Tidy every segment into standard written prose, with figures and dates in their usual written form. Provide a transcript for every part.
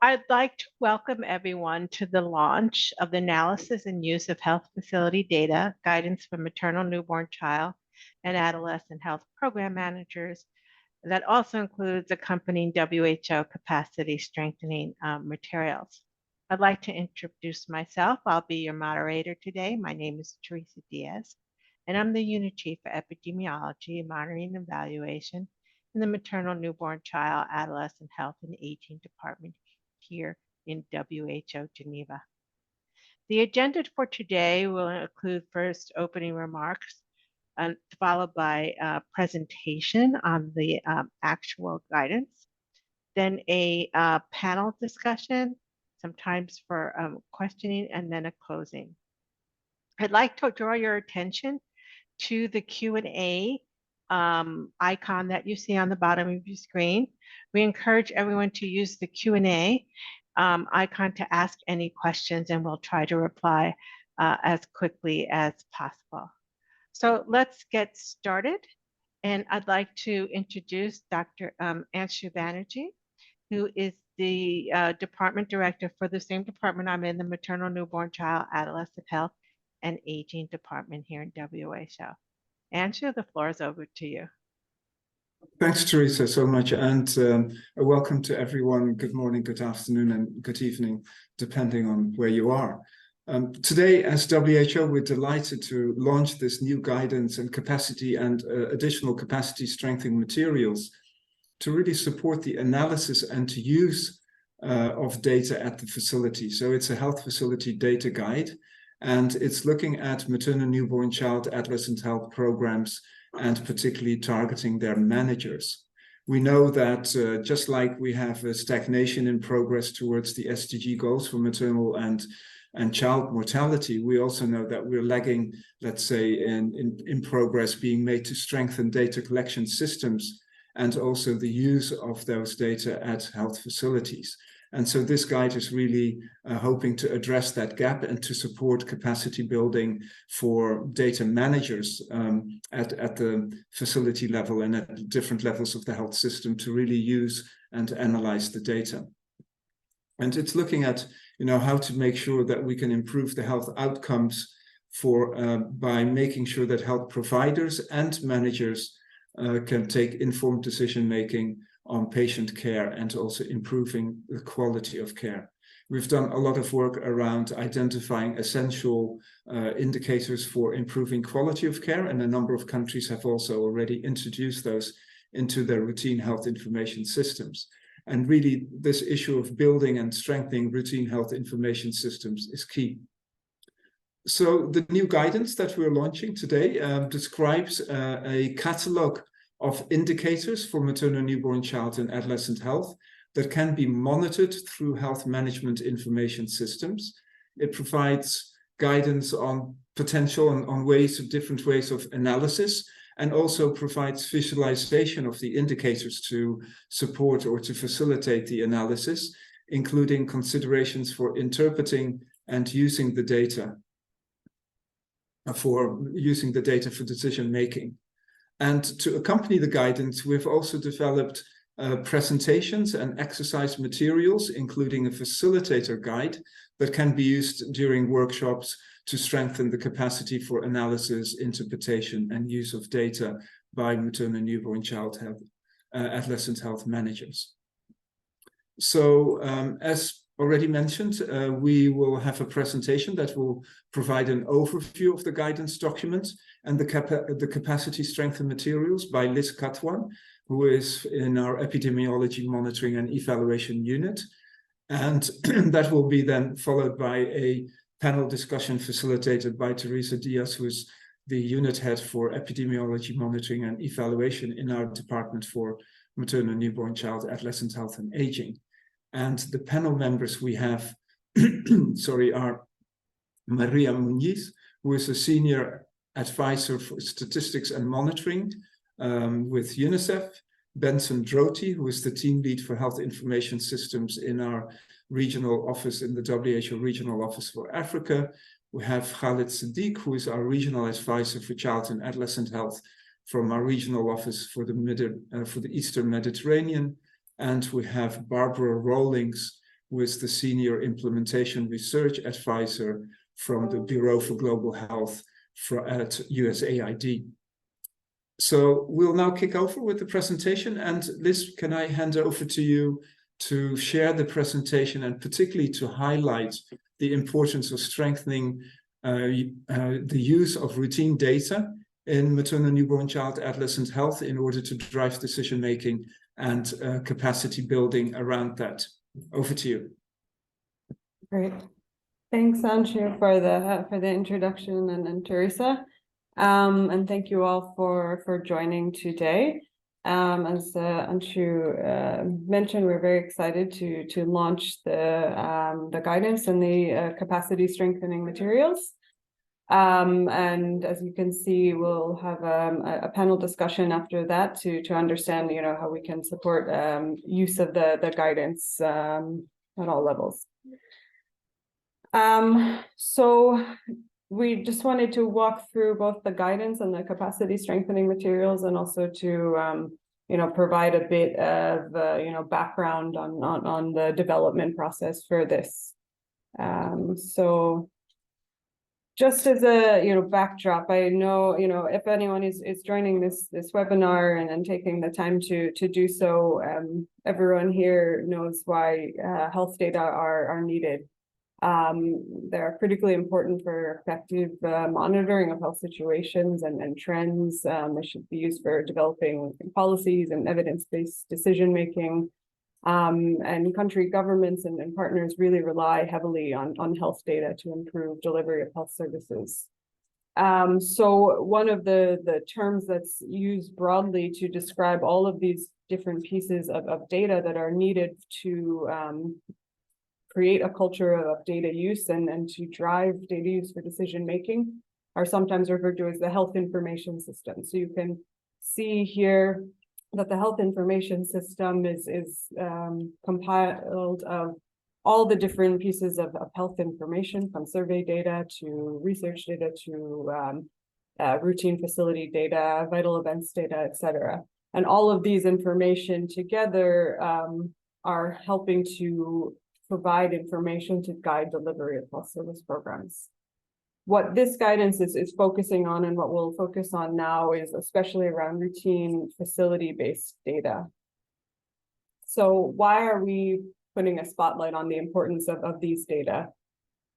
I'd like to welcome everyone to the launch of the Analysis and Use of Health Facility Data Guidance for Maternal, Newborn, Child, and Adolescent Health Program Managers. That also includes accompanying WHO capacity strengthening materials. I'd like to introduce myself. I'll be your moderator today. My name is Teresa Diaz, and I'm the Unit Chief for Epidemiology, Monitoring, and Evaluation in the Maternal, Newborn, Child, Adolescent Health, and Aging Department here in WHO Geneva. The agenda for today will include first opening remarks, followed by a presentation on the actual guidance, then a panel discussion, sometimes for questioning, and then a closing. I'd like to draw your attention to the Q&A icon that you see on the bottom of your screen. We encourage everyone to use the Q&A icon to ask any questions, and we'll try to reply as quickly as possible. So let's get started. And I'd like to introduce Dr. Anshu Banerjee, who is the department director for the same department I'm in, the Maternal, Newborn, Child, Adolescent Health, and Aging Department here in WHO. Anshu, the floor is over to you. Thanks, Teresa, so much. And a welcome to everyone. Good morning, good afternoon, and good evening, depending on where you are. Today, as WHO, we're delighted to launch this new guidance and capacity and additional capacity strengthening materials to really support the analysis and use of data at the facility. So it's a health facility data guide, and it's looking at maternal, newborn, child, adolescent health programs, and particularly targeting their managers. We know that just like we have a stagnation in progress towards the SDG goals for maternal and child mortality, we also know that we're lagging, let's say, in progress being made to strengthen data collection systems and also the use of those data at health facilities. And so this guide is really hoping to address that gap and to support capacity building for data managers at the facility level and at different levels of the health system to really use and analyze the data. And it's looking at, how to make sure that we can improve the health outcomes by making sure that health providers and managers can take informed decision-making on patient care and also improving the quality of care. We've done a lot of work around identifying essential indicators for improving quality of care, and a number of countries have also already introduced those into their routine health information systems. And really, this issue of building and strengthening routine health information systems is key. So the new guidance that we're launching today describes a catalogue of indicators for maternal, newborn, child, and adolescent health that can be monitored through health management information systems. It provides guidance on potential and on different ways of analysis, and also provides visualization of the indicators to support or to facilitate the analysis, including considerations for interpreting and using the data for decision making. And to accompany the guidance, we've also developed presentations and exercise materials, including a facilitator guide that can be used during workshops to strengthen the capacity for analysis, interpretation, and use of data by maternal, newborn, child health, adolescent health managers. So as already mentioned, we will have a presentation that will provide an overview of the guidance document and the capacity strengthening materials by Liz Katwan, who is in our epidemiology monitoring and evaluation unit. And that will be then followed by a panel discussion facilitated by Teresa Diaz, who is the unit head for epidemiology monitoring and evaluation in our department for maternal, newborn, child, adolescent health and aging. And the panel members we have, are Maria Muniz, who is a senior advisor for statistics and monitoring with UNICEF, Benson Droti, who is the team lead for health information systems in our regional office in the WHO Regional Office for Africa. We have Khalid Siddiq, who is our regional advisor for child and adolescent health from our regional office for the Eastern Mediterranean. And we have Barbara Rawlings, with the Senior Implementation Research Advisor from the Bureau for Global Health at USAID. So we'll now kick over with the presentation. And Liz, can I hand over to you to share the presentation and particularly to highlight the importance of strengthening the use of routine data in maternal newborn child adolescent health in order to drive decision making and capacity building around that. Over to you. Great. Thanks, Anshu, for the introduction, and Teresa. And thank you all for joining today. As Anshu mentioned, we're very excited to launch the guidance and the capacity strengthening materials. And as you can see, we'll have a panel discussion after that to understand, how we can support use of the guidance at all levels. So we just wanted to walk through both the guidance and the capacity strengthening materials, and also to provide a bit of background on the development process for this. So just as a backdrop, I know if anyone is joining this webinar and taking the time to do so, everyone here knows why health data are needed. They're critically important for effective monitoring of health situations and trends. They should be used for developing policies and evidence-based decision making. And country governments and partners really rely heavily on health data to improve delivery of health services. So one of the terms that's used broadly to describe all of these different pieces of data that are needed to create a culture of data use and to drive data use for decision making are sometimes referred to as the health information system. So you can see here that the health information system is compiled of all the different pieces of health information, from survey data to research data to routine facility data, vital events data, et cetera. And all of these information together are helping to provide information to guide delivery of health service programs. What this guidance is focusing on, and what we'll focus on now, is especially around routine facility-based data. So why are we putting a spotlight on the importance of these data?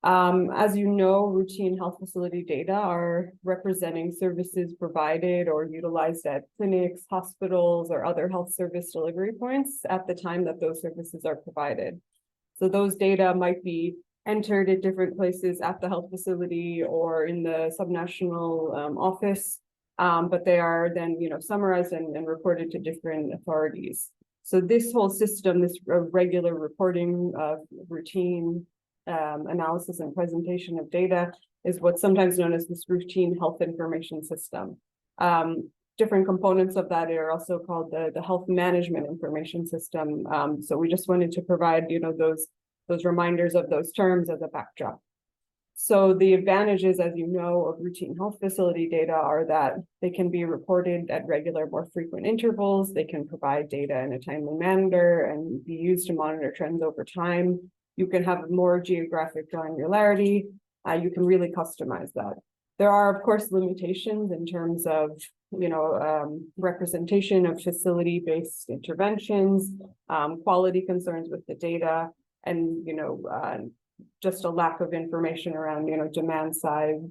As you know, routine health facility data are representing services provided or utilized at clinics, hospitals, or other health service delivery points at the time that those services are provided. So those data might be entered at different places at the health facility or in the subnational office, but they are then summarized and reported to different authorities. So this whole system, this regular reporting of routine analysis and presentation of data, is what's sometimes known as this routine health information system. Different components of that are also called the health management information system. So we just wanted to provide those reminders of those terms as a backdrop. So the advantages, as you know, of routine health facility data are that they can be reported at regular, more frequent intervals. They can provide data in a timely manner and be used to monitor trends over time. You can have more geographic granularity. You can really customize that. There are, of course, limitations in terms of representation of facility-based interventions, quality concerns with the data, and just a lack of information around demand side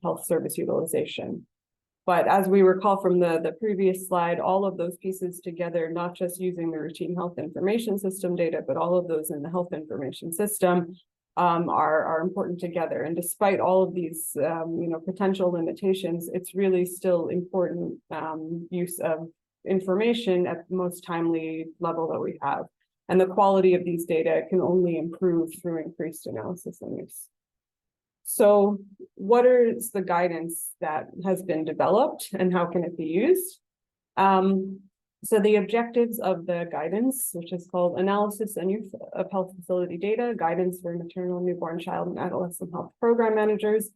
health service utilization. But as we recall from the previous slide, all of those pieces together, not just using the routine health information system data, but all of those in the health information system are important together. And despite all of these potential limitations, it's really still important use of information at the most timely level that we have. And the quality of these data can only improve through increased analysis and use. So what is the guidance that has been developed and how can it be used? So the objectives of the guidance, which is called Analysis and Use of Health Facility Data, Guidance for Maternal, Newborn, Child, and Adolescent Health Program Managers,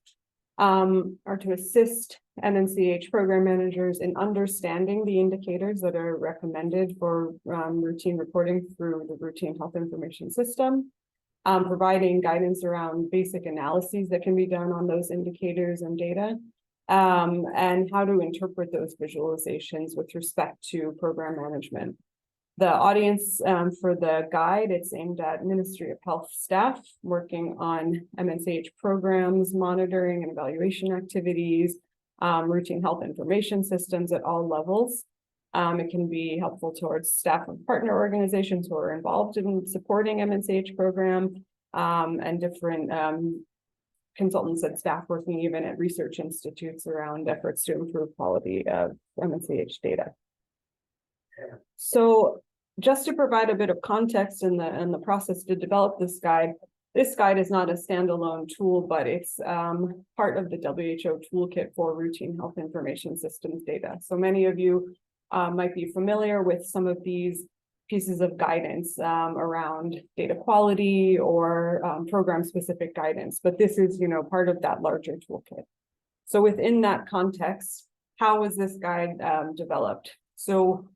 are to assist MNCAH program managers in understanding the indicators that are recommended for routine reporting through the routine health information system, providing guidance around basic analyses that can be done on those indicators and data, and how to interpret those visualizations with respect to program management. The audience for the guide, it's aimed at Ministry of Health staff working on MNCAH programs, monitoring and evaluation activities, routine health information systems at all levels. It can be helpful towards staff of partner organizations who are involved in supporting MNCAH program, and different consultants and staff working even at research institutes around efforts to improve quality of MNCAH data. So just to provide a bit of context in the process to develop this guide is not a standalone tool, but it's part of the WHO toolkit for routine health information systems data. So many of you might be familiar with some of these pieces of guidance around data quality or program-specific guidance, but this is, part of that larger toolkit. So within that context, how was this guide developed? So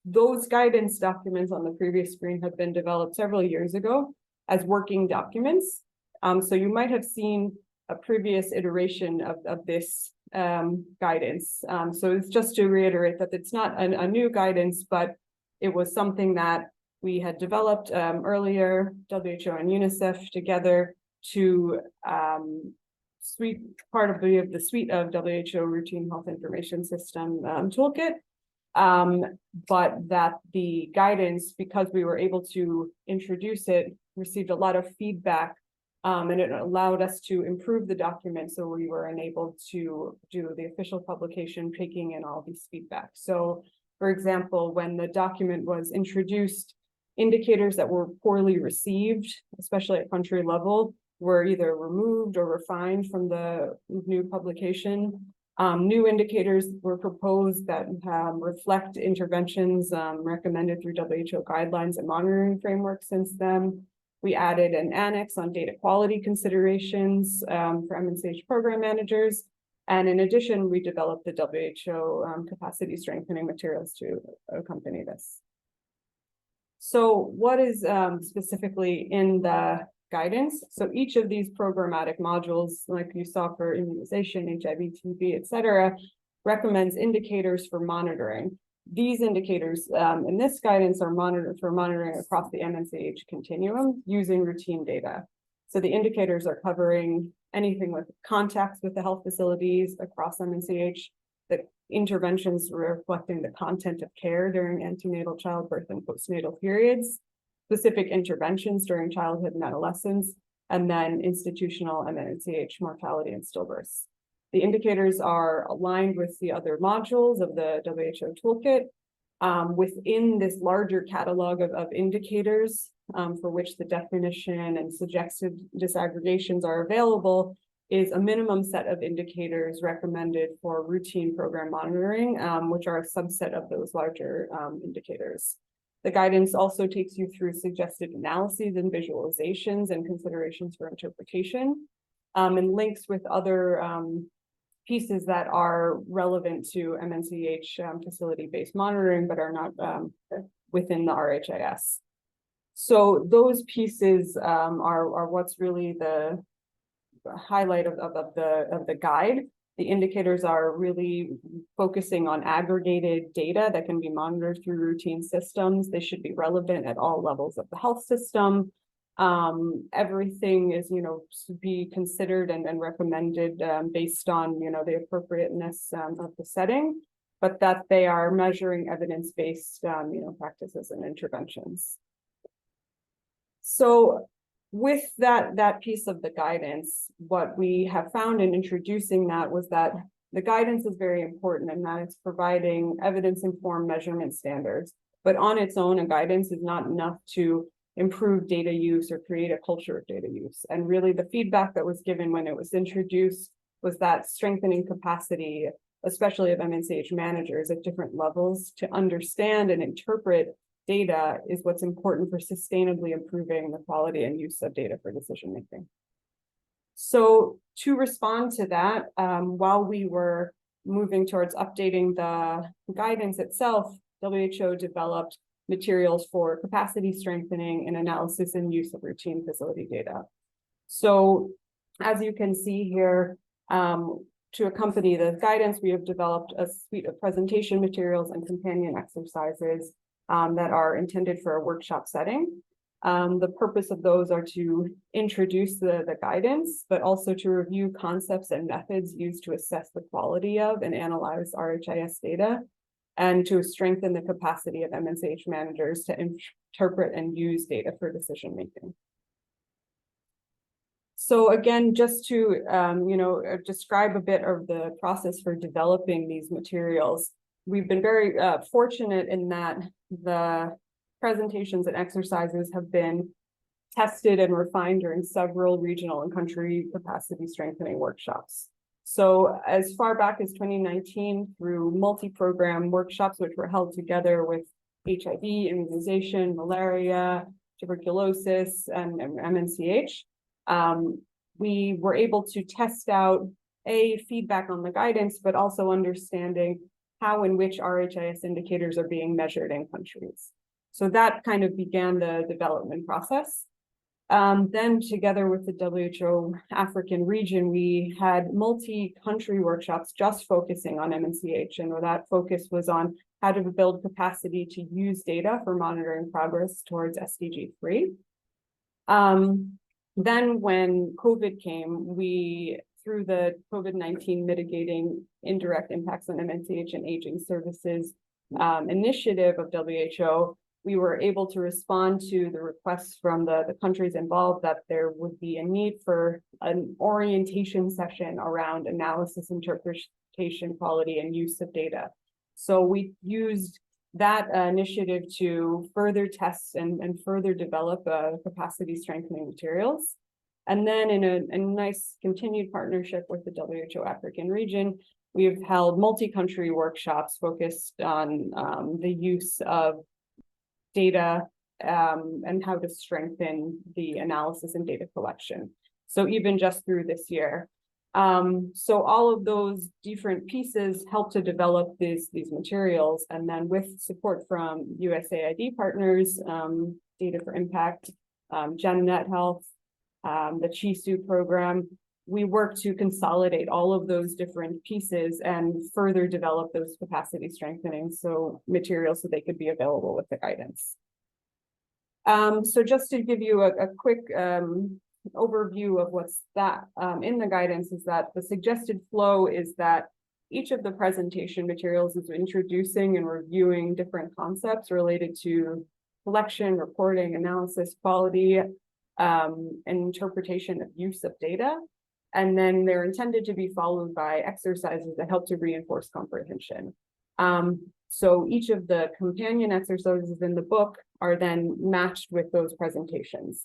those guidance documents on the previous screen have been developed several years ago as working documents. So you might have seen a previous iteration of this guidance. So it's just to reiterate that it's not a new guidance, but it was something that we had developed earlier, WHO and UNICEF together to part of the suite of WHO routine health information system toolkit. But that the guidance, because we were able to introduce it, received a lot of feedback, and it allowed us to improve the document. So we were enabled to do the official publication, taking in all these feedback. So, for example, when the document was introduced, indicators that were poorly received, especially at country level, were either removed or refined from the new publication. New indicators were proposed that reflect interventions recommended through WHO guidelines and monitoring frameworks since then. We added an annex on data quality considerations for MNCAH program managers. And in addition, we developed the WHO capacity strengthening materials to accompany this. So what is specifically in the guidance? So each of these programmatic modules, like you saw for immunization, HIV, TB, etc., recommends indicators for monitoring. These indicators in this guidance are monitoring across the MNCAH continuum using routine data. So the indicators are covering anything with contacts with the health facilities across MNCAH, the interventions reflecting the content of care during antenatal, childbirth, and postnatal periods, specific interventions during childhood and adolescence, and then institutional MNCAH mortality and stillbirths. The indicators are aligned with the other modules of the WHO toolkit. Within this larger catalog of indicators for which the definition and suggested disaggregations are available is a minimum set of indicators recommended for routine program monitoring, which are a subset of those larger indicators. The guidance also takes you through suggested analyses and visualizations and considerations for interpretation, and links with other pieces that are relevant to MNCAH facility-based monitoring, but are not within the RHIS. So those pieces are what's really the highlight of the guide. The indicators are really focusing on aggregated data that can be monitored through routine systems. They should be relevant at all levels of the health system. Everything is, to be considered and recommended based on, the appropriateness of the setting, but that they are measuring evidence-based, practices and interventions. So with that piece of the guidance, what we have found in introducing that was that the guidance is very important and that it's providing evidence-informed measurement standards, but on its own, a guidance is not enough to improve data use or create a culture of data use. And really the feedback that was given when it was introduced was that strengthening capacity, especially of MNCAH managers at different levels, to understand and interpret data is what's important for sustainably improving the quality and use of data for decision making. So to respond to that, while we were moving towards updating the guidance itself, WHO developed materials for capacity strengthening and analysis and use of routine facility data. So as you can see here, to accompany the guidance, we have developed a suite of presentation materials and companion exercises that are intended for a workshop setting. The purpose of those are to introduce the guidance, but also to review concepts and methods used to assess the quality of and analyze RHIS data, and to strengthen the capacity of MNCAH managers to interpret and use data for decision making. So again, just to describe a bit of the process for developing these materials, we've been very fortunate in that the presentations and exercises have been tested and refined during several regional and country capacity strengthening workshops. So as far back as 2019, through multi-program workshops, which were held together with HIV, immunization, malaria, tuberculosis, and MNCAH, we were able to test out feedback on the guidance, but also understanding how and which RHIS indicators are being measured in countries. So that kind of began the development process. Then together with the WHO African region, we had multi-country workshops just focusing on MNCAH, and that focus was on how to build capacity to use data for monitoring progress towards SDG 3. Then when COVID came, through the COVID-19 mitigating indirect impacts on MNCAH and aging services initiative of WHO, we were able to respond to the requests from the countries involved that there would be a need for an orientation session around analysis, interpretation, quality, and use of data. So we used that initiative to further test and further develop capacity strengthening materials. And then in a nice continued partnership with the WHO African region, we've held multi-country workshops focused on the use of data and how to strengthen the analysis and data collection. So even just through this year. So all of those different pieces help to develop these materials. And then with support from USAID partners, Data for Impact, GenNet Health, the CHISU program, we work to consolidate all of those different pieces and further develop those capacity strengthening materials so they could be available with the guidance. So just to give you a quick overview of what's in the guidance, is that the suggested flow is that each of the presentation materials is introducing and reviewing different concepts related to collection, reporting, analysis, quality, and interpretation of use of data. And then they're intended to be followed by exercises that help to reinforce comprehension. So each of the companion exercises in the book are then matched with those presentations.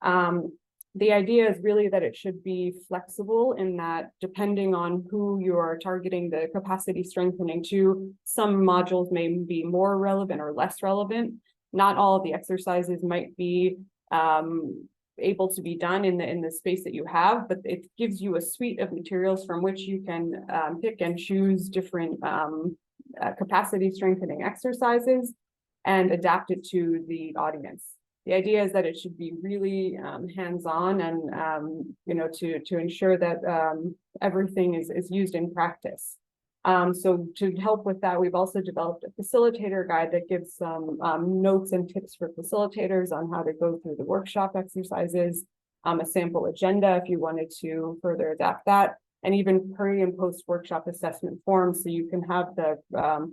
The idea is really that it should be flexible in that depending on who you are targeting the capacity strengthening to, some modules may be more relevant or less relevant. Not all of the exercises might be able to be done in the space that you have, but it gives you a suite of materials from which you can pick and choose different capacity strengthening exercises and adapt it to the audience. The idea is that it should be really hands-on and to ensure that everything is used in practice. So to help with that, we've also developed a facilitator guide that gives some notes and tips for facilitators on how to go through the workshop exercises, a sample agenda if you wanted to further adapt that, and even pre and post workshop assessment forms, so you can have the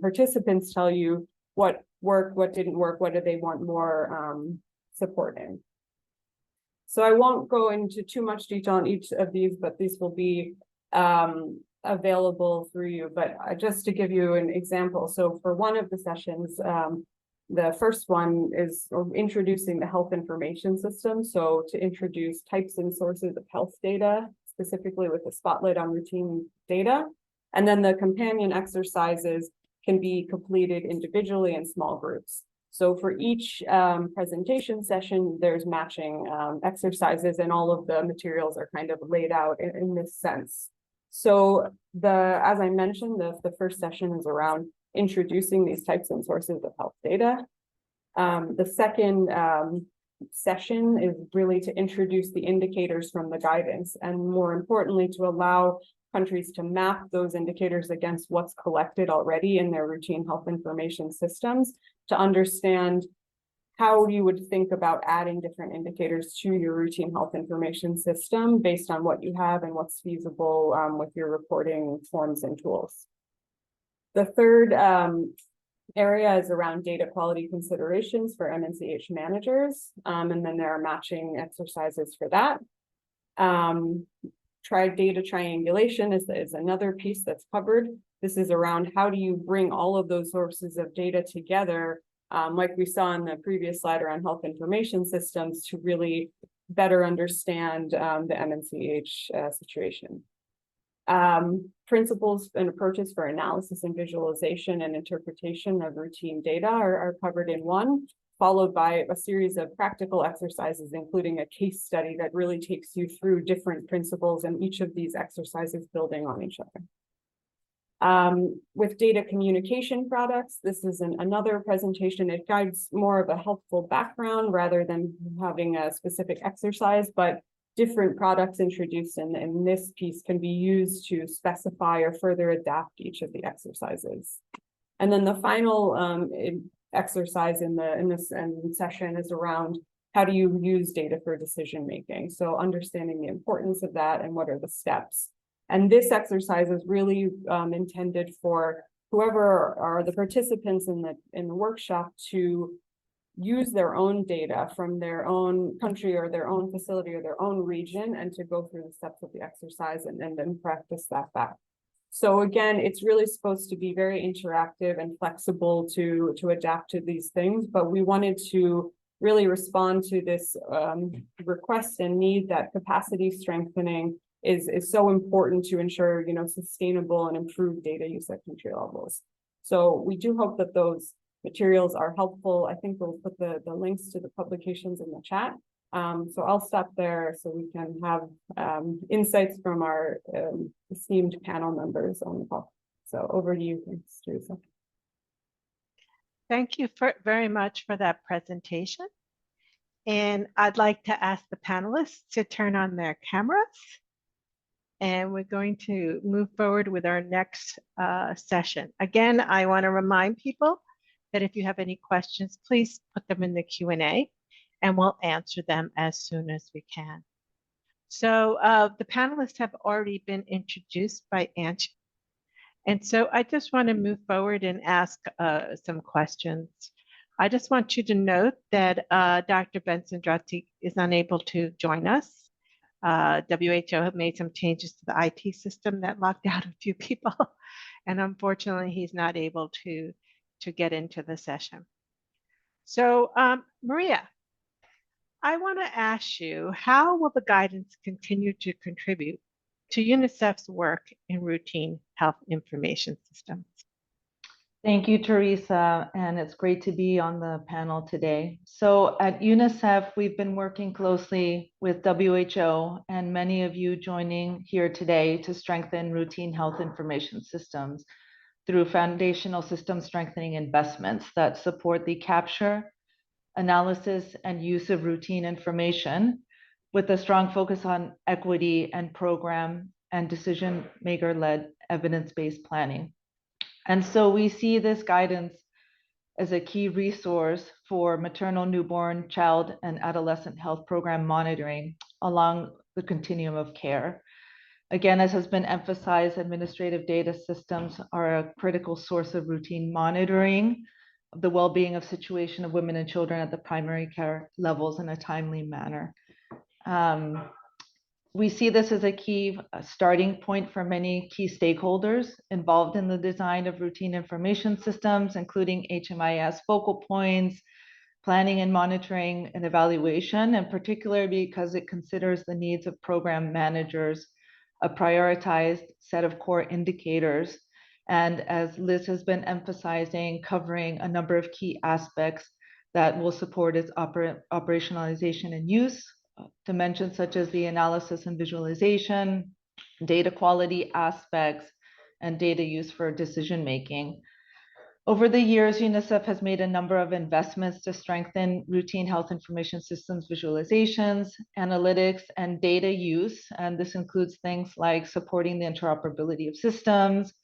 participants tell you what worked, what didn't work, what do they want more support in. So I won't go into too much detail on each of these, but these will be available through you. But just to give you an example, so for one of the sessions, the first one is introducing the health information system. So to introduce types and sources of health data, specifically with a spotlight on routine data. And then the companion exercises can be completed individually in small groups. So for each presentation session, there's matching exercises, and all of the materials are kind of laid out in this sense. So as I mentioned, the first session is around introducing these types and sources of health data. The second session is really to introduce the indicators from the guidance, and more importantly, to allow countries to map those indicators against what's collected already in their routine health information systems to understand how you would think about adding different indicators to your routine health information system based on what you have and what's feasible with your reporting forms and tools. The third area is around data quality considerations for MNCAH managers, and then there are matching exercises for that. Data triangulation is another piece that's covered. This is around how do you bring all of those sources of data together, like we saw in the previous slide around health information systems, to really better understand the MNCAH situation. Principles and approaches for analysis and visualization and interpretation of routine data are covered in one, followed by a series of practical exercises, including a case study that really takes you through different principles, and each of these exercises building on each other. With data communication products, this is another presentation. It guides more of a helpful background rather than having a specific exercise, but different products introduced in this piece can be used to specify or further adapt each of the exercises. And then the final exercise in this session is around how do you use data for decision making. So understanding the importance of that and what are the steps. And this exercise is really intended for whoever are the participants in the workshop to use their own data from their own country or their own facility or their own region, and to go through the steps of the exercise and then practice that back. So again, it's really supposed to be very interactive and flexible to adapt to these things, but we wanted to really respond to this request and need that capacity strengthening is so important to ensure, sustainable and improved data use at country levels. So we do hope that those materials are helpful. I think we'll put the links to the publications in the chat. So I'll stop there so we can have insights from our esteemed panel members on the call. So over to you, thanks, Teresa. Thank you very much for that presentation. And I'd like to ask the panelists to turn on their cameras. And we're going to move forward with our next session. Again, I want to remind people that if you have any questions, please put them in the Q&A and we'll answer them as soon as we can. So the panelists have already been introduced by Angie. And so I just want to move forward and ask some questions. I just want you to note that Dr. Benson-Drati is unable to join us. WHO have made some changes to the IT system that locked out a few people. And unfortunately, he's not able to get into the session. So Maria, I want to ask you, how will the guidance continue to contribute to UNICEF's work in routine health information systems? Thank you, Teresa, and it's great to be on the panel today. So at UNICEF, we've been working closely with WHO and many of you joining here today to strengthen routine health information systems through foundational system strengthening investments that support the capture, analysis, and use of routine information with a strong focus on equity and program and decision maker-led evidence-based planning. And so we see this guidance as a key resource for maternal, newborn, child, and adolescent health program monitoring along the continuum of care. Again, as has been emphasized, administrative data systems are a critical source of routine monitoring of the well-being of situation of women and children at the primary care levels in a timely manner. We see this as a key starting point for many key stakeholders involved in the design of routine information systems, including HMIS focal points, planning and monitoring and evaluation, and particularly because it considers the needs of program managers, a prioritized set of core indicators, and as Liz has been emphasizing, covering a number of key aspects that will support its operationalization and use. Dimensions such as the analysis and visualization, data quality aspects, and data use for decision making. Over the years, UNICEF has made a number of investments to strengthen routine health information systems visualizations, analytics, and data use. And this includes things like supporting the interoperability of systems,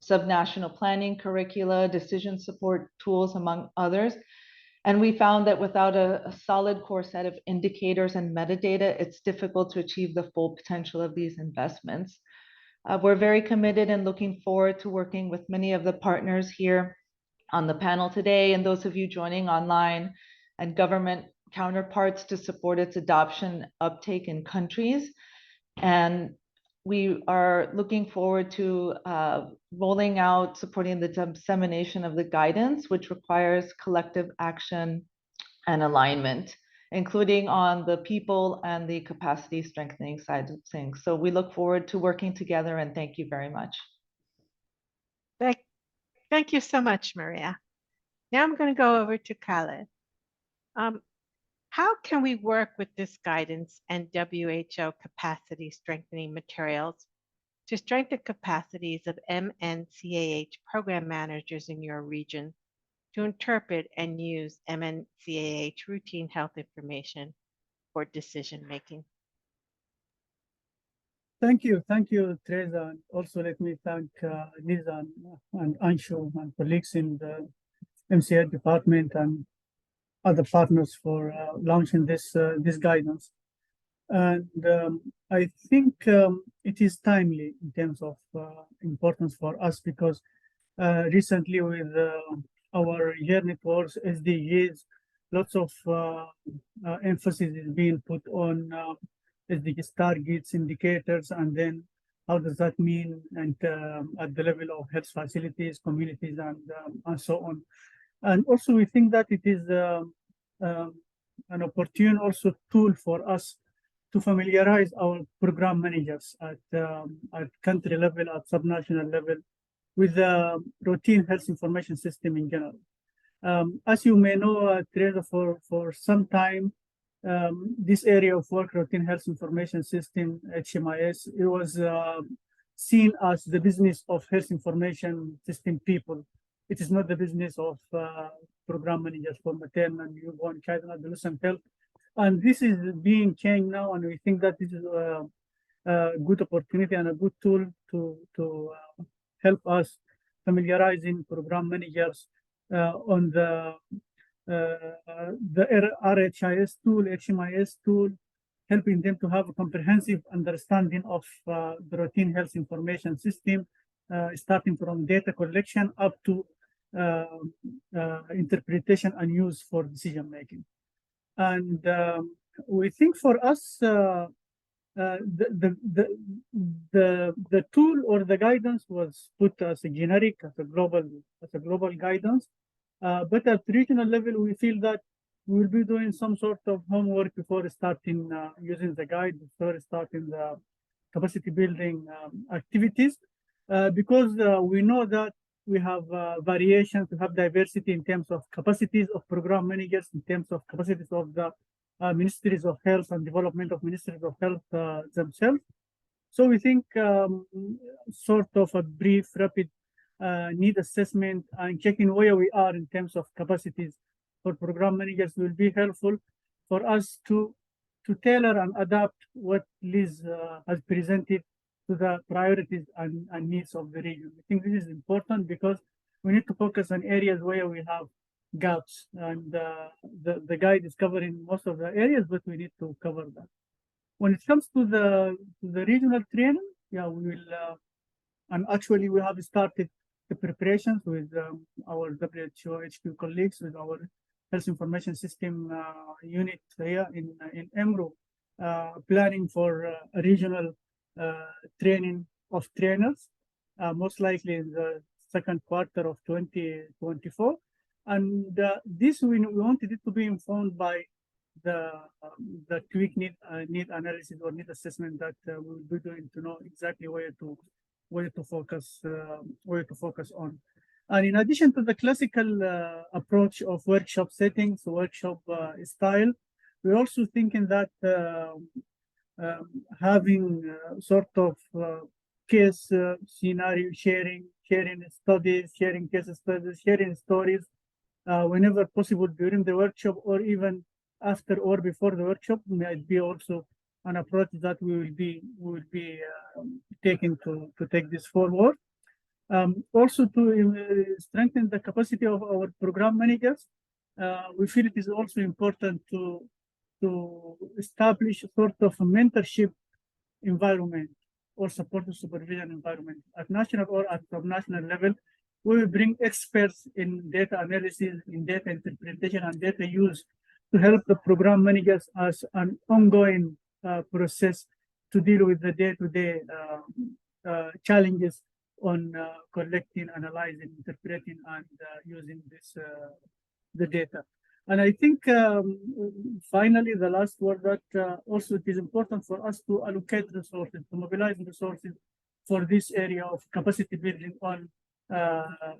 subnational planning curricula, decision support tools, among others. And we found that without a solid core set of indicators and metadata, it's difficult to achieve the full potential of these investments. We're very committed and looking forward to working with many of the partners here on the panel today and those of you joining online and government counterparts to support its adoption uptake in countries. And we are looking forward to rolling out, supporting the dissemination of the guidance, which requires collective action and alignment, including on the people and the capacity strengthening side of things. So we look forward to working together, and thank you very much. Thank you so much, Maria. Now I'm going to go over to Khaled. How can we work with this guidance and WHO capacity strengthening materials to strengthen capacities of MNCAH program managers in your region to interpret and use MNCAH routine health information for decision making? Thank you, Teresa. And also let me thank Liza and Anshu and colleagues in the MCA department and other partners for launching this guidance. And I think it is timely in terms of importance for us because recently with our journey towards SDGs, lots of emphasis is being put on SDGs targets, indicators, and then how does that mean and at the level of health facilities, communities, and so on. And also we think that it is an opportune also tool for us to familiarize our program managers at country level, at subnational level, with the routine health information system in general. As you may know, Teresa, for some time, this area of work, routine health information system, HMIS, it was seen as the business of health information system people. It is not the business of program managers for maternal, newborn, child, and adolescent health. And this is being changed now, and we think that this is a good opportunity and a good tool to help us familiarizing program managers on the RHIS tool, HMIS tool, helping them to have a comprehensive understanding of the routine health information system, starting from data collection up to interpretation and use for decision making. And we think for us, the tool or the guidance was put as a generic, as a global guidance. But at regional level, we feel that we will be doing some sort of homework before starting using the guide, before starting the capacity building activities, because we know that we have variations, we have diversity in terms of capacities of program managers, in terms of capacities of the ministries of health and development of ministries of health themselves. So we think sort of a brief, rapid need assessment and checking where we are in terms of capacities for program managers will be helpful for us to tailor and adapt what Liz has presented to the priorities and needs of the region. I think this is important because we need to focus on areas where we have gaps, and the guide is covering most of the areas, but we need to cover that. When it comes to the regional training, yeah, we will, and actually we have started the preparations with our WHO HQ colleagues, with our health information system unit here in EMRO, planning for a regional training of trainers, most likely in the second quarter of 2024. And this we wanted it to be informed by the quick need analysis or need assessment that we will be doing to know exactly where to focus on. And in addition to the classical approach of workshop settings, workshop style, we're also thinking that having sort of case scenario sharing studies, sharing case studies, sharing stories, whenever possible during the workshop or even after or before the workshop might be also an approach that we will be taking to take this forward. Also to strengthen the capacity of our program managers, we feel it is also important to establish a sort of a mentorship environment or supportive supervision environment at national or at subnational level. We will bring experts in data analysis, in data interpretation, and data use to help the program managers as an ongoing process to deal with the day-to-day challenges on collecting, analyzing, interpreting, and using the data. And I think finally, the last word that also it is important for us to allocate resources, to mobilize resources for this area of capacity building on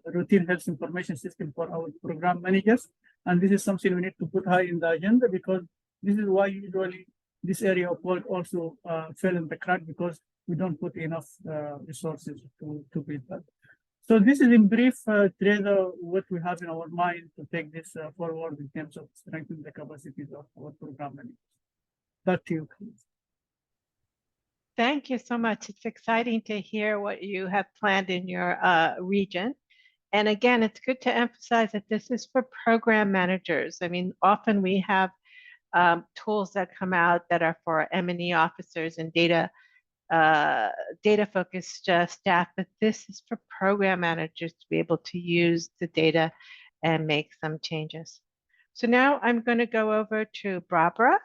routine health information system for our program managers. And this is something we need to put high in the agenda, because this is why usually this area of work also fell in the crack, because we don't put enough resources to build that. So this is in brief, Teresa, what we have in our mind to take this forward in terms of strengthening the capacities of our program managers. Back to you, please. Thank you so much. It's exciting to hear what you have planned in your region. And again, it's good to emphasize that this is for program managers. I mean, often we have tools that come out that are for M&E officers and data focused staff, but this is for program managers to be able to use the data and make some changes. So now I'm going to go over to Barbara.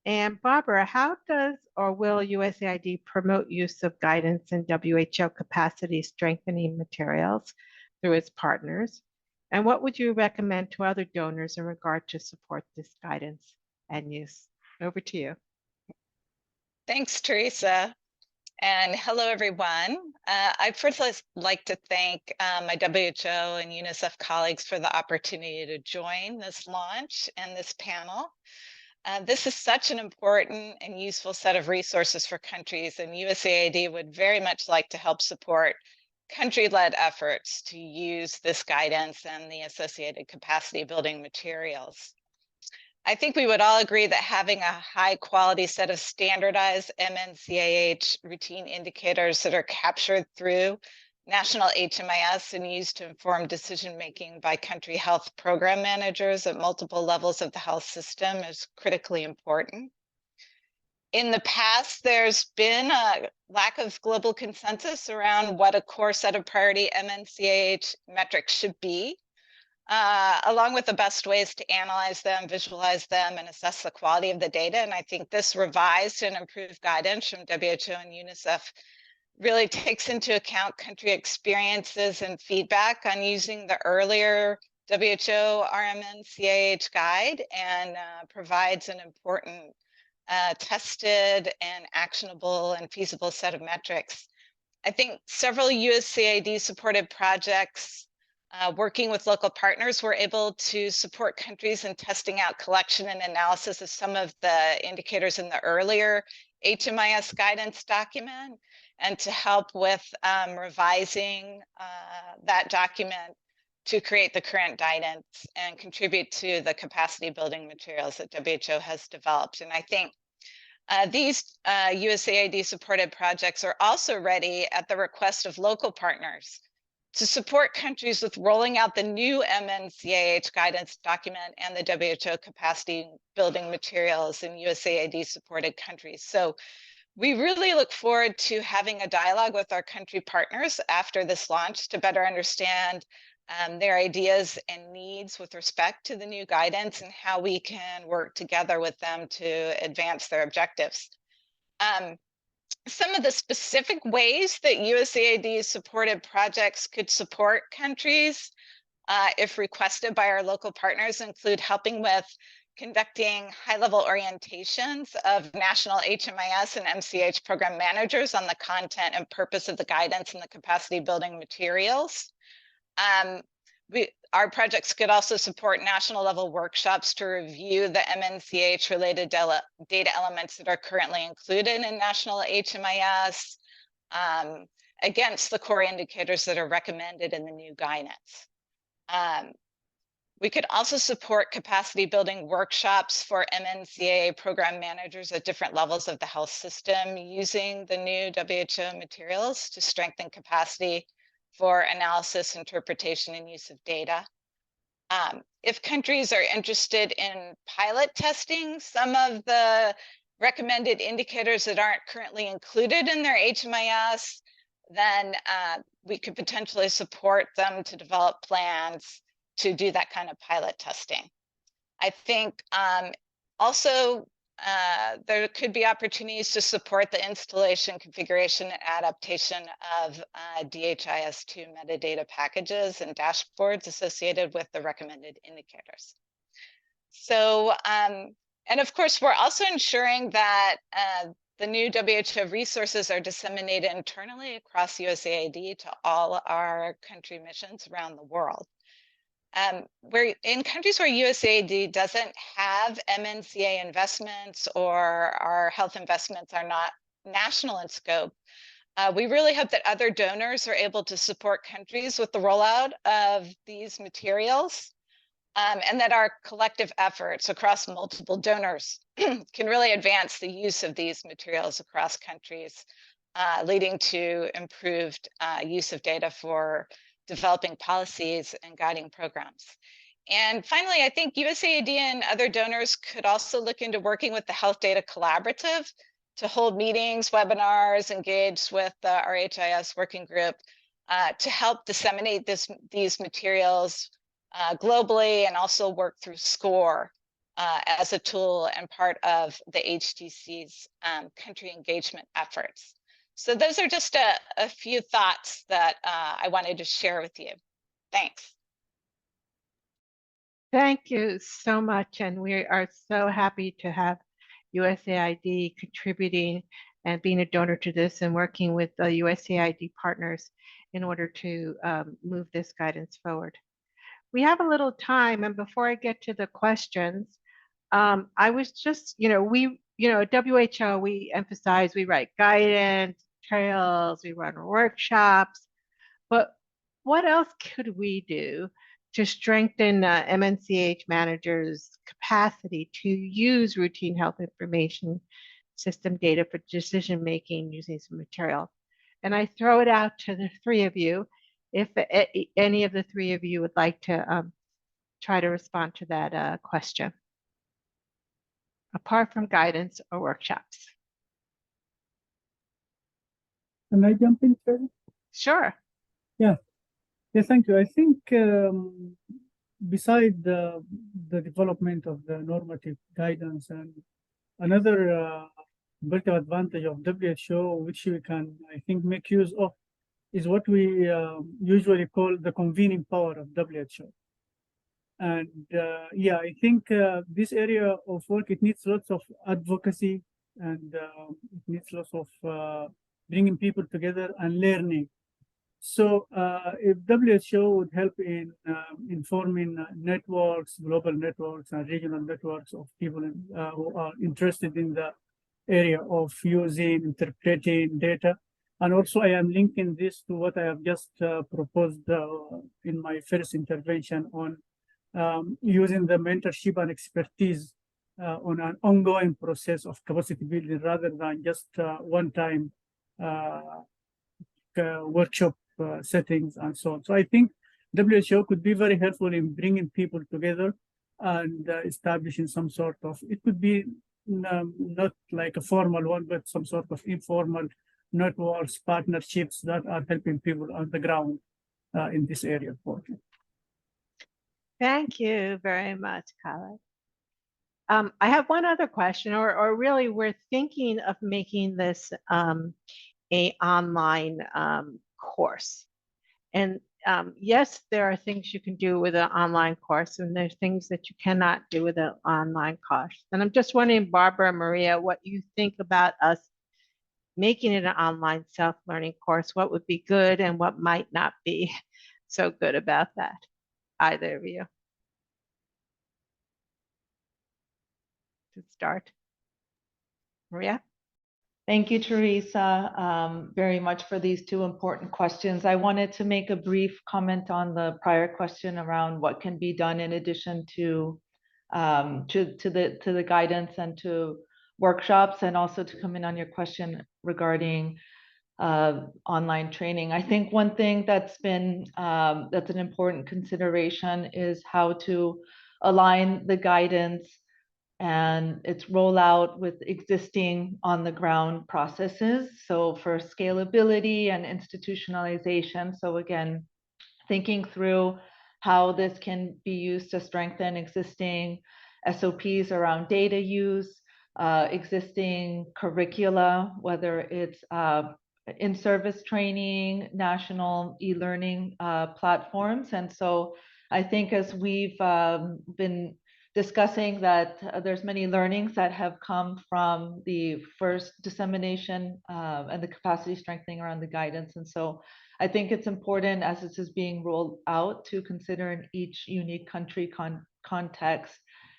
And Barbara, how does or will USAID promote use of guidance and WHO capacity strengthening materials through its partners? And what would you recommend to other donors in regard to support this guidance and use? Over to you. Thanks, Teresa. And hello, everyone. I'd first like to thank my WHO and UNICEF colleagues for the opportunity to join this launch and this panel. This is such an important and useful set of resources for countries, and USAID would very much like to help support country-led efforts to use this guidance and the associated capacity building materials. I think we would all agree that having a high quality set of standardized MNCAH routine indicators that are captured through national HMIS and used to inform decision-making by country health program managers at multiple levels of the health system is critically important. In the past, there's been a lack of global consensus around what a core set of priority MNCAH metrics should be, along with the best ways to analyze them, visualize them, and assess the quality of the data. And I think this revised and improved guidance from WHO and UNICEF really takes into account country experiences and feedback on using the earlier WHO RMNCAH guide, and provides an important tested and actionable and feasible set of metrics. I think several USAID supported projects working with local partners were able to support countries in testing out collection and analysis of some of the indicators in the earlier HMIS guidance document, and to help with revising that document to create the current guidance and contribute to the capacity building materials that WHO has developed. And I think these USAID supported projects are also ready at the request of local partners to support countries with rolling out the new MNCAH guidance document and the WHO capacity building materials in USAID supported countries. So we really look forward to having a dialogue with our country partners after this launch to better understand their ideas and needs with respect to the new guidance and how we can work together with them to advance their objectives. Some of the specific ways that USAID supported projects could support countries, if requested by our local partners, include helping with conducting high-level orientations of national HMIS and MCH program managers on the content and purpose of the guidance and the capacity building materials, Our projects could also support national level workshops to review the MNCAH related data elements that are currently included in national HMIS against the core indicators that are recommended in the new guidance. We could also support capacity building workshops for MNCAH program managers at different levels of the health system using the new WHO materials to strengthen capacity for analysis, interpretation, and use of data. If countries are interested in pilot testing some of the recommended indicators that aren't currently included in their HMIS, then we could potentially support them to develop plans to do that kind of pilot testing. I think also there could be opportunities to support the installation, configuration, and adaptation of DHIS2 metadata packages and dashboards associated with the recommended indicators. So, and of course, we're also ensuring that the new WHO resources are disseminated internally across USAID to all our country missions around the world. Where in countries where USAID doesn't have MNCAH investments or our health investments are not national in scope, we really hope that other donors are able to support countries with the rollout of these materials, and that our collective efforts across multiple donors can really advance the use of these materials across countries, leading to improved use of data for developing policies and guiding programs. And finally, I think USAID and other donors could also look into working with the Health Data Collaborative to hold meetings, webinars, engage with the RHIS working group to help disseminate these materials globally, and also work through SCORE as a tool and part of the HDC's country engagement efforts. So those are just a few thoughts that I wanted to share with you. Thanks. Thank you so much. And we are so happy to have USAID contributing and being a donor to this and working with the USAID partners in order to move this guidance forward. We have a little time, and before I get to the questions, I was just, at WHO, we emphasize, we write guidance, trails, we run workshops, but what else could we do to strengthen MNCAH managers' capacity to use routine health information system data for decision-making using some material? And I throw it out to the three of you. If any of the three of you would like to try to respond to that question, apart from guidance or workshops. Can I jump in, Terry? Sure. Yeah, thank you. I think beside the development of the normative guidance, and another competitive advantage of WHO, which we can, I think, make use of, is what we usually call the convening power of WHO. And yeah, I think this area of work, it needs lots of advocacy, and it needs lots of bringing people together and learning. So if WHO would help in informing networks, global networks and regional networks of people who are interested in the area of using, interpreting data. And also I am linking this to what I have just proposed in my first intervention on using the mentorship and expertise on an ongoing process of capacity building rather than just one-time workshop settings and so on. So I think WHO could be very helpful in bringing people together and establishing some sort of, it could be not like a formal one, but some sort of informal networks, partnerships that are helping people on the ground in this area of work. Thank you very much, Khaled. I have one other question, or really we're thinking of making this a online course. And yes, there are things you can do with an online course, and there's things that you cannot do with an online course. And I'm just wondering, Barbara and Maria, what you think about us making it an online self-learning course, what would be good and what might not be. so good about that, either of you. To start. Maria? Thank you, Teresa, very much for these two important questions. I wanted to make a brief comment on the prior question around what can be done in addition to the guidance and to workshops, and also to come in on your question regarding online training. I think one thing that's an important consideration is how to align the guidance and its rollout with existing on the ground processes. So for scalability and institutionalization. So again, thinking through how this can be used to strengthen existing SOPs around data use, existing curricula, whether it's in-service training, national e-learning platforms. And so I think as we've been discussing that there's many learnings that have come from the first dissemination and the capacity strengthening around the guidance. And so I think it's important as this is being rolled out to consider in each unique country context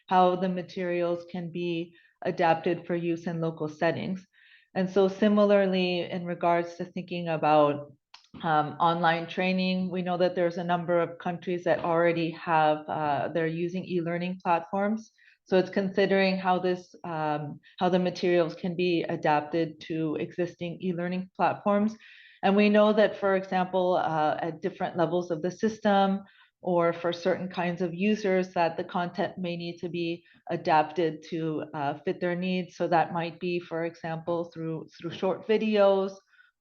how the materials can be adapted for use in local settings. And so similarly, in regards to thinking about online training, we know that there's a number of countries that already have, they're using e-learning platforms. So it's considering how how the materials can be adapted to existing e-learning platforms. And we know that, for example, at different levels of the system or for certain kinds of users, that the content may need to be adapted to fit their needs. So that might be, for example, through short videos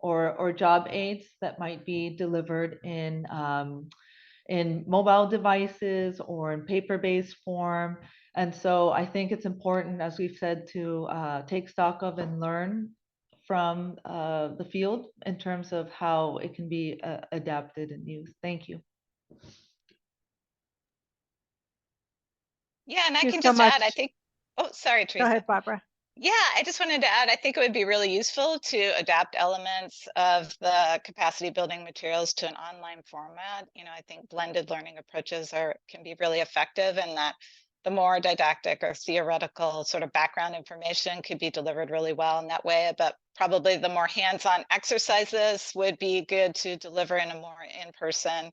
or job aids that might be delivered in mobile devices or in paper-based form. And so I think it's important, as we've said, to take stock of and learn from the field in terms of how it can be adapted and used. Thank you. Yeah, and I Thank you can so just add, I much. think, oh, sorry, Go Teresa. ahead, Barbara. Yeah, I just wanted to add, I think it would be really useful to adapt elements of the capacity building materials to an online format. You know, I think blended learning approaches can be really effective, and that the more didactic or theoretical sort of background information could be delivered really well in that way. But probably the more hands-on exercises would be good to deliver in a more in-person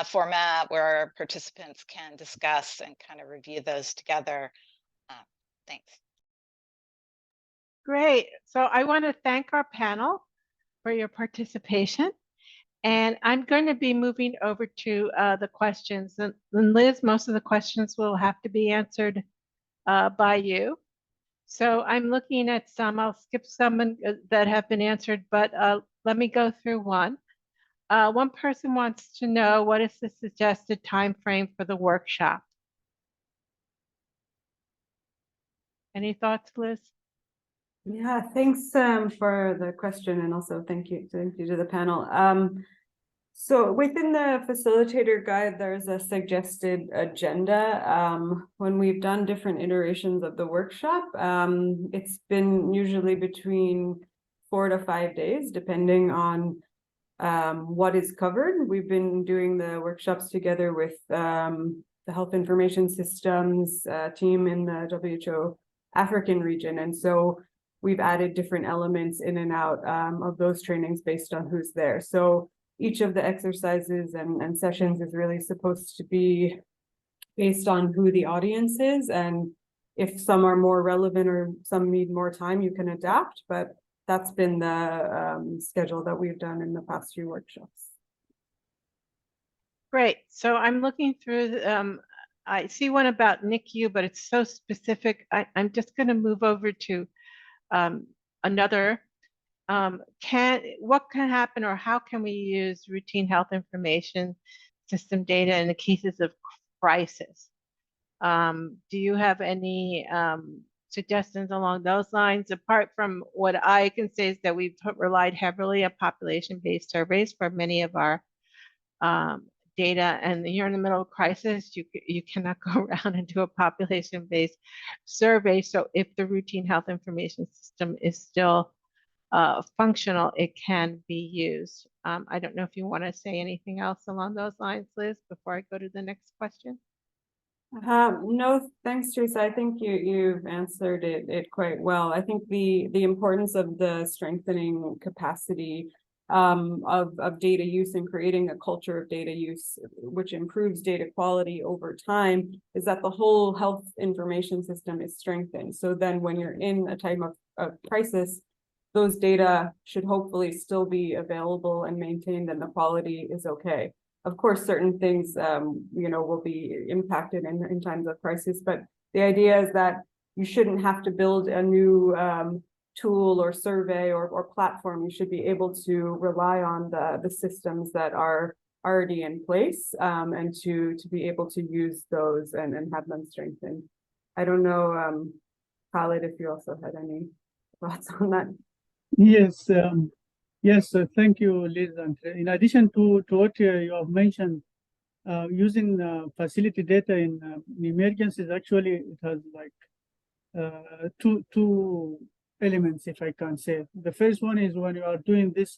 format where participants can discuss and kind of review those together. Thanks. Great. So I want to thank our panel for your participation. And I'm going to be moving over to the questions. And Liz, most of the questions will have to be answered by you. So I'm looking at some, I'll skip some that have been answered, but let me go through one. One person wants to know, what is the suggested time frame for the workshop? Any thoughts, Liz? Yeah, thanks for the question, and also thank you to the panel. So within the facilitator guide, there's a suggested agenda. When we've done different iterations of the workshop, it's been usually between 4 to 5 days, depending on what is covered. We've been doing the workshops together with the Health Information Systems team in the WHO African region, and so we've added different elements in and out of those trainings based on who's there. So each of the exercises and sessions is really supposed to be based on who the audience is. And if some are more relevant or some need more time, you can adapt. But that's been the schedule that we've done in the past few workshops. Great. So I'm looking through, I see one about NICU, but it's so specific. I'm just going to move over to another. What can happen, or how can we use routine health information system data in the cases of crisis? Do you have any suggestions along those lines? Apart from what I can say is that we've relied heavily on population-based surveys for many of our data, and you're in the middle of crisis, you cannot go around and do a population-based survey. So if the routine health information system is still functional it can be used. I don't know if you want to say anything else along those lines, Liz, before I go to the next question. No, thanks, Teresa. I think you've answered it quite well. I think the importance of the strengthening capacity of data use and creating a culture of data use, which improves data quality over time, is that the whole health information system is strengthened. So then when you're in a time of crisis, those data should hopefully still be available and maintained, and the quality is okay. Of course, certain things, will be impacted in times of crisis, but the idea is that you shouldn't have to build a new tool or survey or platform. You should be able to rely on the systems that are already in place, and to be able to use those and have them strengthened. I don't know, Khalid, if you also had any thoughts on that. Yes, yes, thank you, Liz. And in addition to what you have mentioned, using facility data in emergencies, actually, it has like two elements, if I can say. The first one is when you are doing this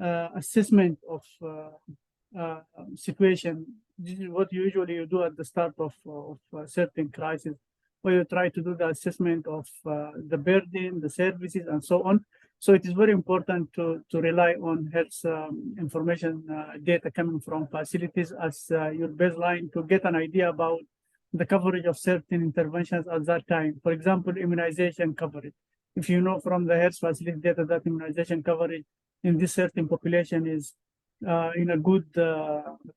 assessment of situation. This is what usually you do at the start of a certain crisis, where you try to do the assessment of the burden, the services, and so on. So it is very important to rely on health information data coming from facilities as your baseline to get an idea about the coverage of certain interventions at that time. For example, immunization coverage. If you know from the health facility data that immunization coverage in this certain population is in a good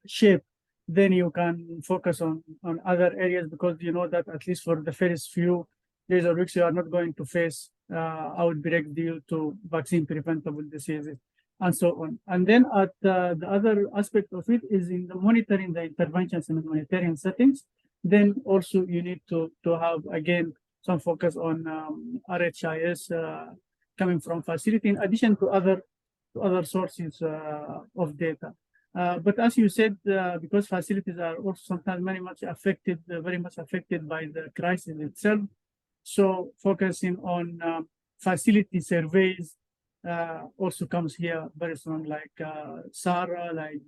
shape, then you can focus on other areas, because you know that at least for the first few days or weeks, you are not going to face outbreaks due to vaccine preventable diseases and so on. And then at the other aspect of it is in the monitoring the interventions in humanitarian settings. Then also you need to have, again, some focus on RHIS coming from facility, in addition to other sources of data. But as you said, because facilities are also sometimes very much affected by the crisis itself, so focusing on facility surveys also comes here very strong, like SARA, like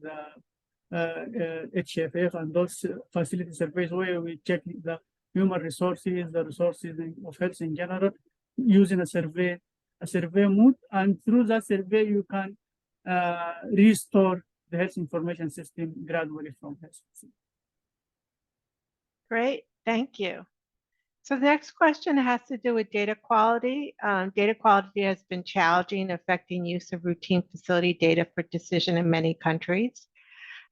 the HFF, and those facility surveys where we check the human resources, the resources of health in general, using a survey mode, and through that survey you can restore the health information system gradually from health. Great, thank you. So the next question has to do with data quality. Data quality has been challenging, affecting use of routine facility data for decision in many countries.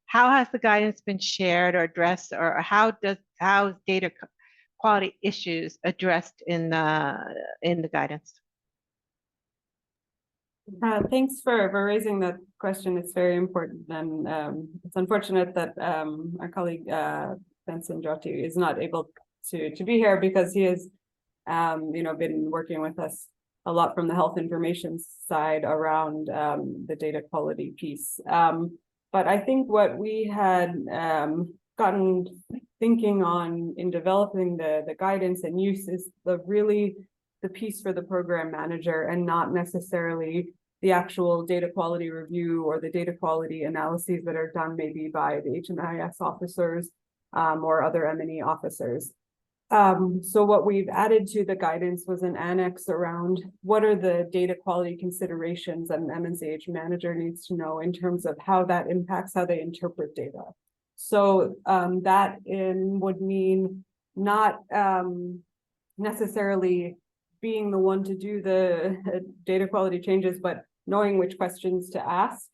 How has the guidance been shared or addressed, or how is data quality issues addressed in the guidance? Thanks for raising that question. It's very important, and it's unfortunate that our colleague Benson Jyoti is not able to be here, because he has been working with us a lot from the health information side around the data quality piece. But I think what we had gotten thinking on in developing the guidance and use is the piece for the program manager, and not necessarily the actual data quality review or the data quality analyses that are done maybe by the HMIS officers or other M&E officers. So what we've added to the guidance was an annex around what are the data quality considerations that an MNCAH manager needs to know in terms of how that impacts how they interpret data. So that would mean not necessarily being the one to do the data quality changes, but knowing which questions to ask,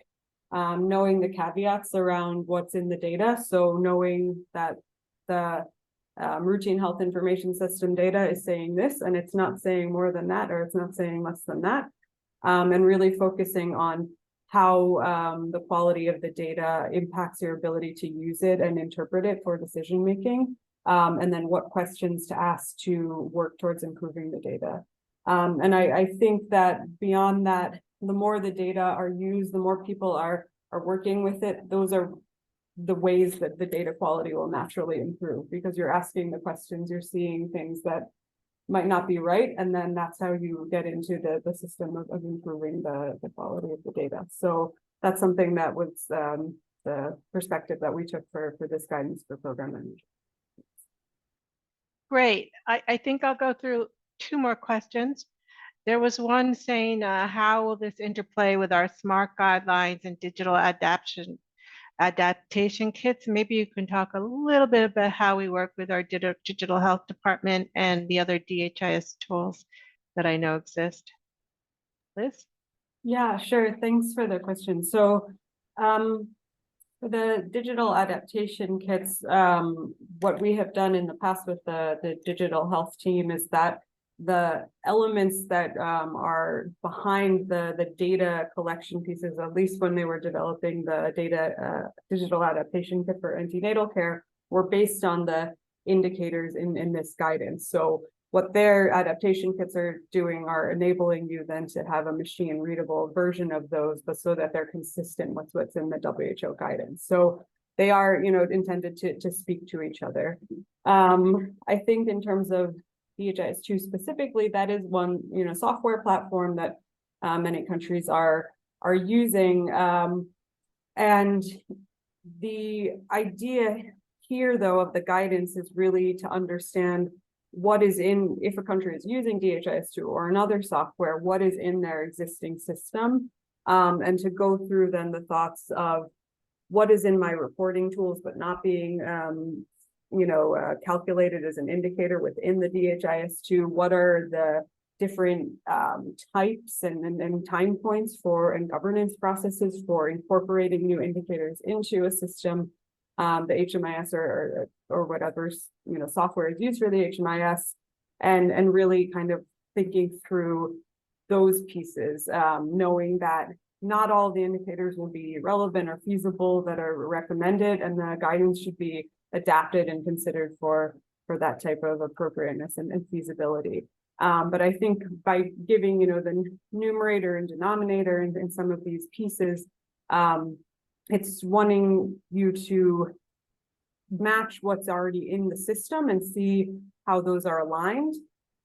knowing the caveats around what's in the data. So knowing that the routine health information system data is saying this, and it's not saying more than that, or it's not saying less than that, and really focusing on how the quality of the data impacts your ability to use it and interpret it for decision making, and then what questions to ask to work towards improving the data. And I think that beyond that, the more the data are used, the more people are working with it, those are the ways that the data quality will naturally improve, because you're asking the questions, you're seeing things that might not be right. And then that's how you get into the system of improving the quality of the data. So that's something that was the perspective that we took for this guidance for program managers. Great. I think I'll go through two more questions. There was one saying, how will this interplay with our SMART guidelines and digital adaptation kits? Maybe you can talk a little bit about how we work with our digital health department and the other DHIS tools that I know exist. Liz? Yeah, sure. Thanks for the question. So for the digital adaptation kits, what we have done in the past with the digital health team is that the elements that are behind the data collection pieces, at least when they were developing the digital adaptation kit for antenatal care, were based on the indicators in this guidance. So what their adaptation kits are doing are enabling you then to have a machine readable version of those, but so that they're consistent with what's in the WHO guidance. So they are, intended to speak to each other. I think in terms of DHIS2 specifically, that is one, software platform that many countries are using. And the idea here, though, of the guidance is really to understand what is in, if a country is using DHIS2 or another software, what is in their existing system, and to go through then the thoughts of what is in my reporting tools, but not being, calculated as an indicator within the DHIS2. What are the different types and time points for and governance processes for incorporating new indicators into a system? The HMIS or whatever software is used for the HMIS, and really kind of thinking through those pieces, knowing that not all the indicators will be relevant or feasible that are recommended, and the guidance should be adapted and considered for that type of appropriateness and feasibility. But I think by giving the numerator and denominator in some of these pieces, it's wanting you to match what's already in the system and see how those are aligned.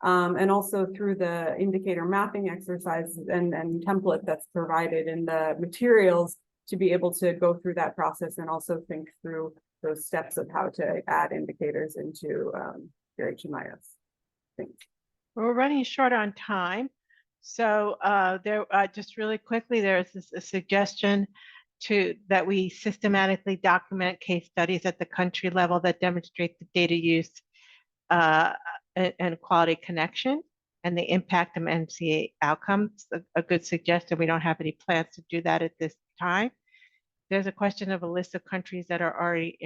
And also through the indicator mapping exercise and template that's provided in the materials to be able to go through that process and also think through those steps of how to add indicators into your HMIS. Thanks. We're running short on time. So just really quickly, there's a suggestion that we systematically document case studies at the country level that demonstrate the data use and quality connection and the impact of MNCAH outcomes. A good suggestion. We don't have any plans to do that at this time. There's a question of a list of countries that are already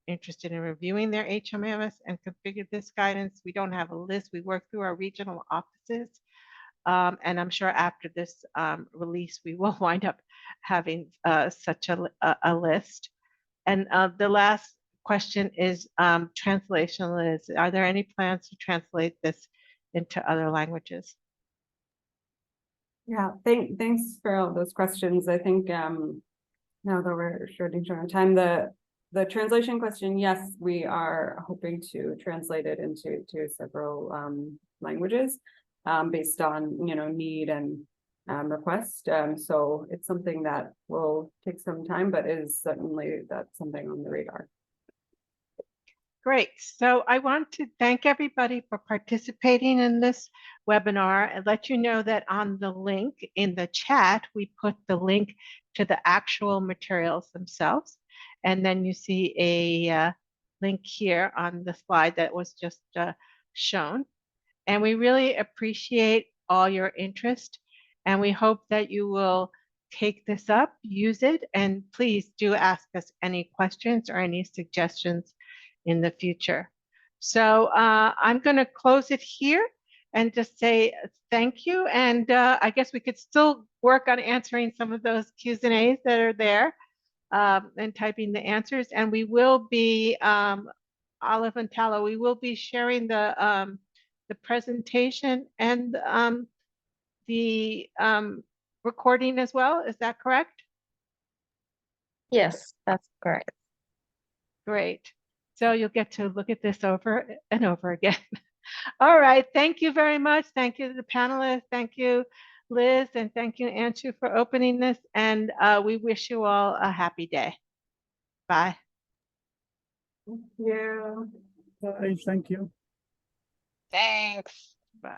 interested in reviewing their HMIS and configure this guidance. We don't have a list. We work through our regional offices. And I'm sure after this release, we will wind up having such a list. And the last question is translation. Liz, are there any plans to translate this into other languages? Yeah, thanks for all those questions. I think now that we're short on time, the translation question, yes, we are hoping to translate it into several languages based on need and request. So it's something that will take some time, but is certainly that's something on the radar. Great. So I want to thank everybody for participating in this webinar and let you know that on the link in the chat, we put the link to the actual materials themselves. And then you see a link here on the slide that was just shown. And we really appreciate all your interest. And we hope that you will take this up, use it, and please do ask us any questions or any suggestions in the future. So I'm going to close it here and just say thank you. And I guess we could still work on answering some of those Q's and A's that are there and typing the answers. And we will be, Olive and Tala, we will be sharing the presentation and the recording as well. Is that correct? Yes, that's correct. Great. So you'll get to look at this over and over again. All right. Thank you very much. Thank you to the panelists. Thank you, Liz, and thank you, Andrew, for opening this. And we wish you all a happy day. Bye. Yeah. Thank you. Thanks. Bye.